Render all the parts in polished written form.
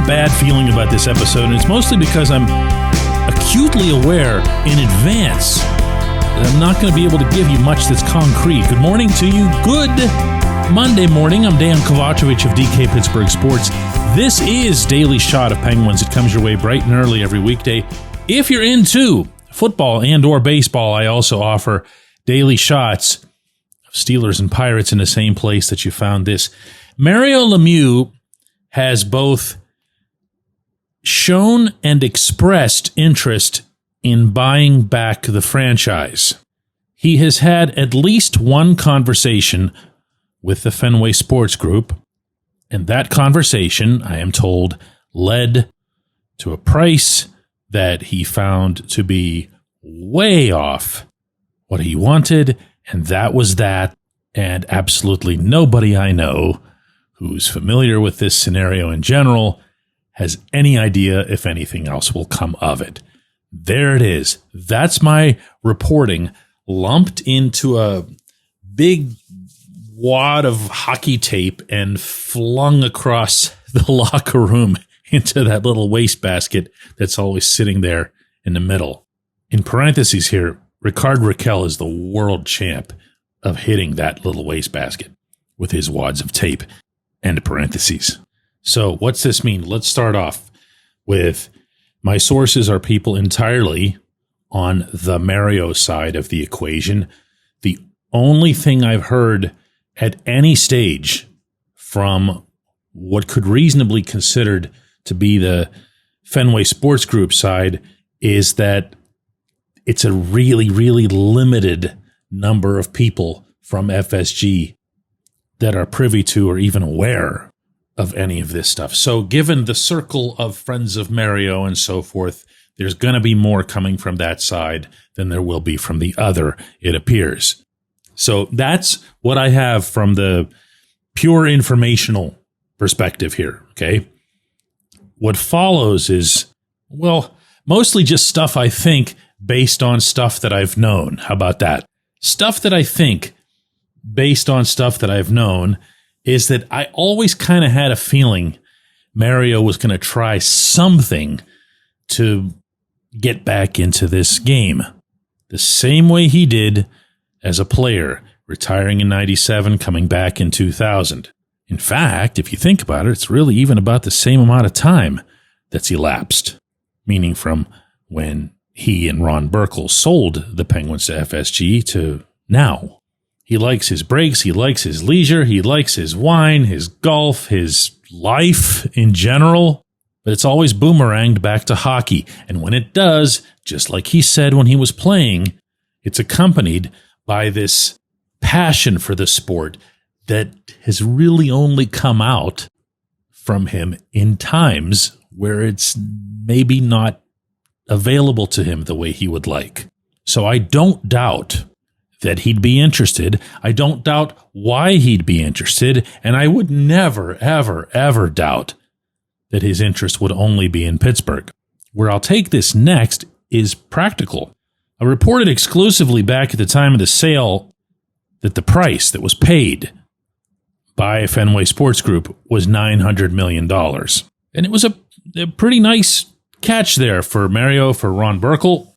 bad feeling about this episode, and it's mostly because I'm acutely aware in advance that I'm not going to be able to give you much that's concrete. Good morning to you. Good Monday morning. I'm Dejan Kovacevic of DK Pittsburgh Sports. This is Daily Shot of Penguins. It comes your way bright and early every weekday. If you're into football and or baseball, I also offer daily shots of Steelers and Pirates in the same place that you found this. Mario Lemieux has both shown and expressed interest in buying back the franchise. He has had at least one conversation with the Fenway Sports Group, and that conversation, I am told, led to a price that he found to be way off what he wanted, and that was that, and absolutely nobody I know who's familiar with this scenario in general has any idea if anything else will come of it. There it is. That's my reporting lumped into a big wad of hockey tape and flung across the locker room into that little wastebasket that's always sitting there in the middle. In parentheses here, Ricard Raquel is the world champ of hitting that little wastebasket with his wads of tape. End parentheses. So what's this mean? Let's start off with my sources are people entirely on the Mario side of the equation. The only thing I've heard at any stage from what could reasonably considered to be the Fenway Sports Group side is that it's a really, really limited number of people from FSG that are privy to or even aware of any of this stuff. So given the circle of friends of Mario and so forth, there's going to be more coming from that side than there will be from the other, it appears. So that's what I have from the pure informational perspective here, okay? What follows is, well, mostly just stuff I think based on stuff that I've known. How about that? Stuff that I think based on stuff that I've known is that I always kind of had a feeling Mario was going to try something to get back into this game. The same way he did as a player, retiring in 97, coming back in 2000. In fact, if you think about it, it's really even about the same amount of time that's elapsed, meaning from when he and Ron Burkle sold the Penguins to FSG to now. He likes his breaks, he likes his leisure, he likes his wine, his golf, his life in general, but it's always boomeranged back to hockey. And when it does, just like he said when he was playing, it's accompanied by this passion for the sport that has really only come out from him in times where it's maybe not available to him the way he would like. So I don't doubt that he'd be interested. I don't doubt why he'd be interested, and I would never, ever, ever doubt that his interest would only be in Pittsburgh. Where I'll take this next is practical. I reported exclusively back at the time of the sale that the price that was paid by Fenway Sports Group was $900 million. And it was a pretty nice catch there for Mario, for Ron Burkle,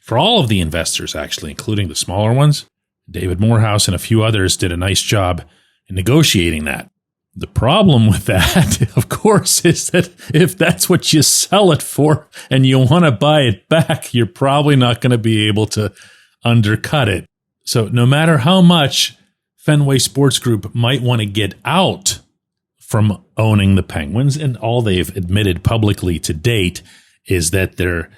for all of the investors, actually, including the smaller ones. David Morehouse and a few others did a nice job in negotiating that. The problem with that, of course, is that if that's what you sell it for and you want to buy it back, you're probably not going to be able to undercut it. So no matter how much Fenway Sports Group might want to get out from owning the Penguins, and all they've admitted publicly to date is that they're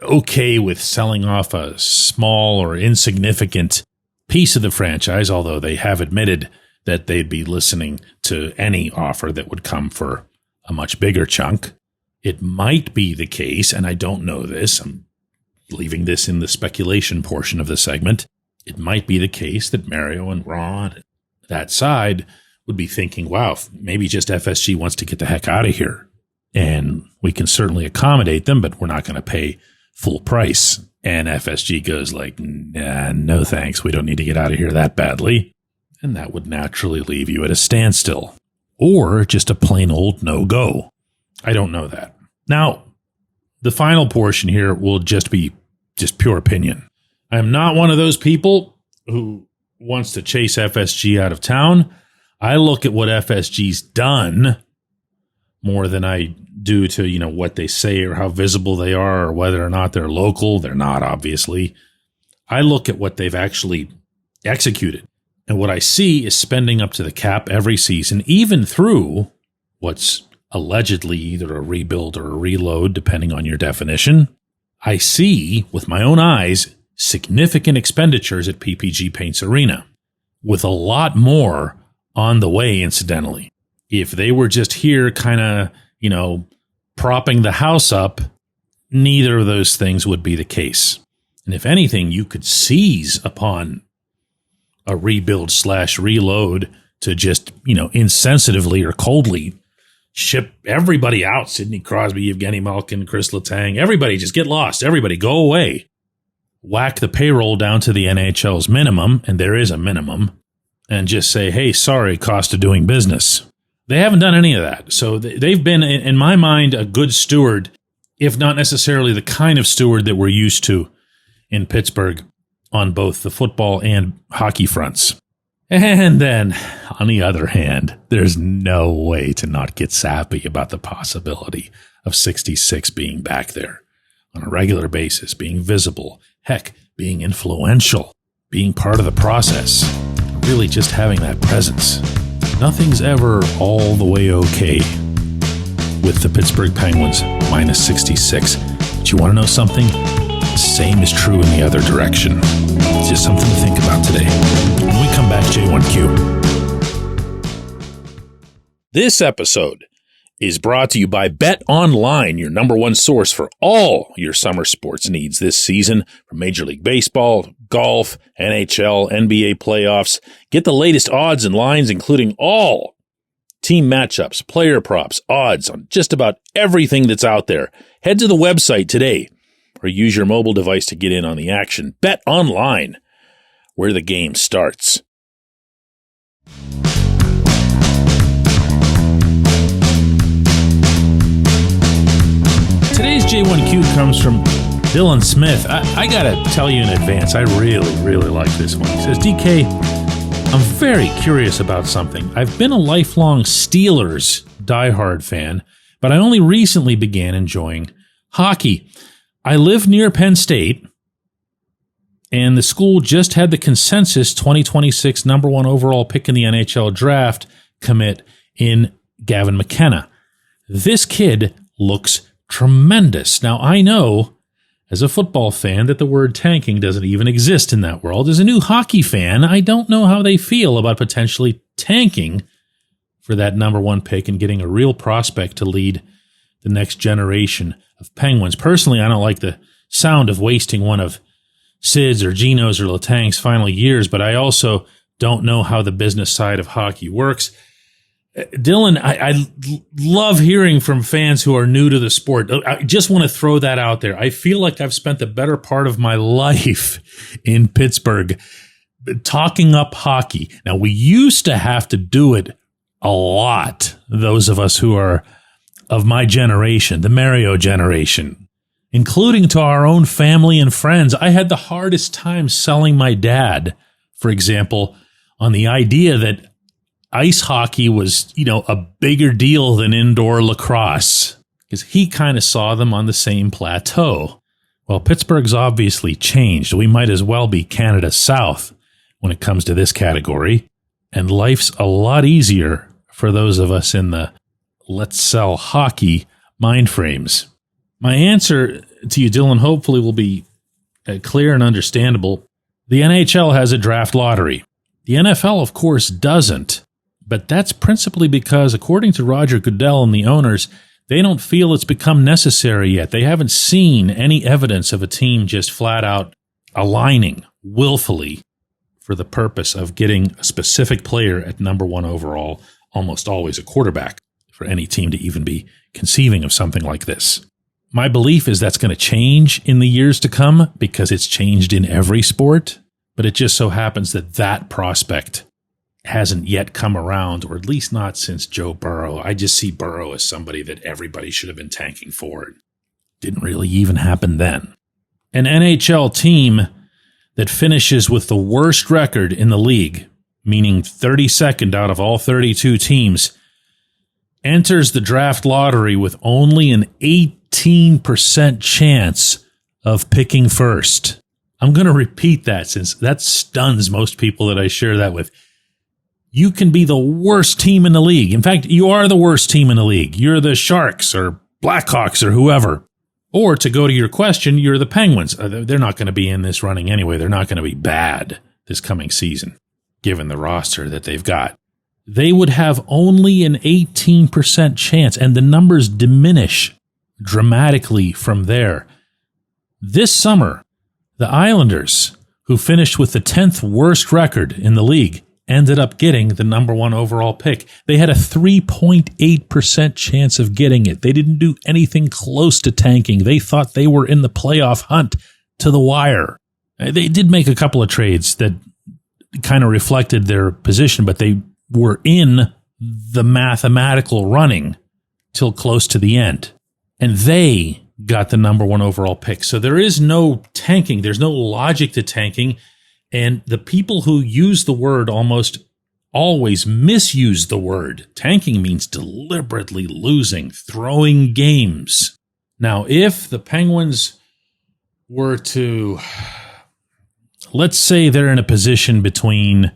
okay with selling off a small or insignificant piece of the franchise, although they have admitted that they'd be listening to any offer that would come for a much bigger chunk. It might be the case, and I don't know this, I'm leaving this in the speculation portion of the segment, it might be the case that Mario and Ron, that side, would be thinking, wow, maybe just FSG wants to get the heck out of here. And we can certainly accommodate them, but we're not going to pay full price. And FSG goes like, nah, no thanks. We don't need to get out of here that badly. And that would naturally leave you at a standstill. or just a plain old no-go. I don't know that. Now, the final portion here will just be pure opinion. I am not one of those people who wants to chase FSG out of town. I look at what FSG's done more than I do to, what they say or how visible they are or whether or not they're local. They're not, obviously. I look at what they've actually executed. And what I see is spending up to the cap every season, even through what's allegedly either a rebuild or a reload, depending on your definition. I see, with my own eyes, significant expenditures at PPG Paints Arena, with a lot more on the way, incidentally. If they were just here kind of, propping the house up, neither of those things would be the case. And if anything, you could seize upon a rebuild/reload to just, insensitively or coldly ship everybody out. Sidney Crosby, Evgeny Malkin, Chris Letang, everybody just get lost. Everybody go away. Whack the payroll down to the NHL's minimum, and there is a minimum, and just say, hey, sorry, cost of doing business. They haven't done any of that. So they've been, in my mind, a good steward, if not necessarily the kind of steward that we're used to in Pittsburgh on both the football and hockey fronts. And then, on the other hand, there's no way to not get sappy about the possibility of 66 being back there on a regular basis, being visible, heck, being influential, being part of the process, really just having that presence. Nothing's ever all the way okay with the Pittsburgh Penguins minus 66. But you want to know something? The same is true in the other direction. It's just something to think about today. When we come back, J1Q. This episode is brought to you by Bet Online, your number one source for all your summer sports needs this season, from Major League Baseball, golf, NHL, NBA playoffs. Get the latest odds and lines, including all team matchups, player props, odds on just about everything that's out there. Head to the website today or use your mobile device to get in on the action. Bet Online, where the game starts. Today's J1Q comes from Dylan Smith. I got to tell you in advance, I really, really like this one. He says, DK, I'm very curious about something. I've been a lifelong Steelers diehard fan, but I only recently began enjoying hockey. I live near Penn State, and the school just had the consensus 2026 number one overall pick in the NHL draft commit in Gavin McKenna. This kid looks tremendous. Now, I know as a football fan that the word tanking doesn't even exist in that world. As a new hockey fan, I don't know how they feel about potentially tanking for that number one pick and getting a real prospect to lead the next generation of Penguins. Personally, I don't like the sound of wasting one of Sid's or Gino's or Letang's final years, but I also don't know how the business side of hockey works. Dylan, I love hearing from fans who are new to the sport. I just want to throw that out there. I feel like I've spent the better part of my life in Pittsburgh talking up hockey. Now, we used to have to do it a lot, those of us who are of my generation, the Mario generation, including to our own family and friends. I had the hardest time selling my dad, for example, on the idea that ice hockey was, a bigger deal than indoor lacrosse, because he kind of saw them on the same plateau. Well, Pittsburgh's obviously changed. We might as well be Canada South when it comes to this category, and life's a lot easier for those of us in the let's sell hockey mind frames. My answer to you, Dylan, hopefully will be clear and understandable. The NHL has a draft lottery. The NFL, of course, doesn't. But that's principally because, according to Roger Goodell and the owners, they don't feel it's become necessary yet. They haven't seen any evidence of a team just flat out aligning willfully for the purpose of getting a specific player at number one overall, almost always a quarterback, for any team to even be conceiving of something like this. My belief is that's going to change in the years to come because it's changed in every sport, but it just so happens that that prospect hasn't yet come around, or at least not since Joe Burrow. I just see Burrow as somebody that everybody should have been tanking for. It didn't really even happen then. An NHL team that finishes with the worst record in the league, meaning 32nd out of all 32 teams, enters the draft lottery with only an 18% chance of picking first. I'm going to repeat that since that stuns most people that I share that with. You can be the worst team in the league. In fact, you are the worst team in the league. You're the Sharks or Blackhawks or whoever. Or to go to your question, you're the Penguins. They're not going to be in this running anyway. They're not going to be bad this coming season, given the roster that they've got. They would have only an 18% chance, and the numbers diminish dramatically from there. This summer, the Islanders, who finished with the 10th worst record in the league, ended up getting the number 1 overall pick. They had a 3.8% chance of getting it. They didn't do anything close to tanking. They thought they were in the playoff hunt to the wire. They did make a couple of trades that kind of reflected their position, but they were in the mathematical running till close to the end. And they got the number 1 overall pick. So there is no tanking. There's no logic to tanking. And the people who use the word almost always misuse the word. Tanking means deliberately losing, throwing games. Now, if the Penguins were to, let's say they're in a position between,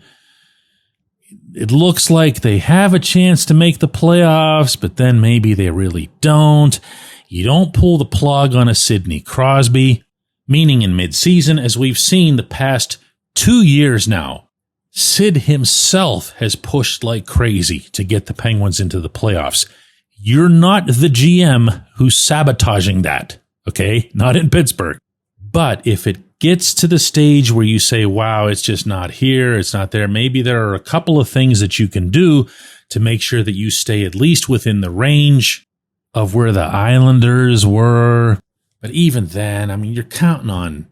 it looks like they have a chance to make the playoffs, but then maybe they really don't. You don't pull the plug on a Sidney Crosby, meaning in midseason, as we've seen the past 2 years now, Sid himself has pushed like crazy to get the Penguins into the playoffs. You're not the GM who's sabotaging that, okay? Not in Pittsburgh. But if it gets to the stage where you say, wow, it's just not here, it's not there, maybe there are a couple of things that you can do to make sure that you stay at least within the range of where the Islanders were. But even then, I mean, you're counting on,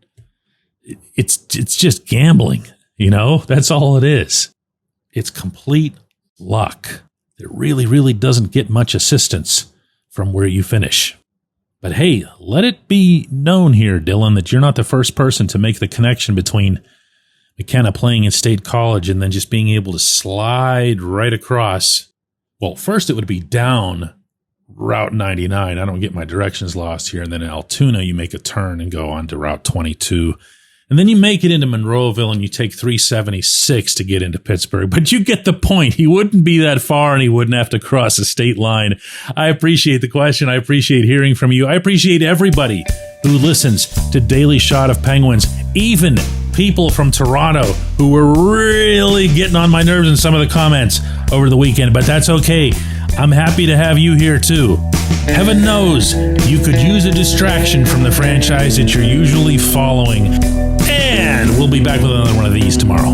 it's just gambling, you know? That's all it is. It's complete luck. It really, really doesn't get much assistance from where you finish. But hey, let it be known here, Dylan, that you're not the first person to make the connection between McKenna playing in State College and then just being able to slide right across. Well, first it would be down Route 99. I don't get my directions lost here. And then in Altoona, you make a turn and go on to Route 22. And then you make it into Monroeville and you take 376 to get into Pittsburgh. But you get the point. He wouldn't be that far and he wouldn't have to cross a state line. I appreciate the question. I appreciate hearing from you. I appreciate everybody who listens to Daily Shot of Penguins, even people from Toronto who were really getting on my nerves in some of the comments over the weekend. But that's okay. I'm happy to have you here too. Heaven knows you could use a distraction from the franchise that you're usually following. And we'll be back with another one of these tomorrow.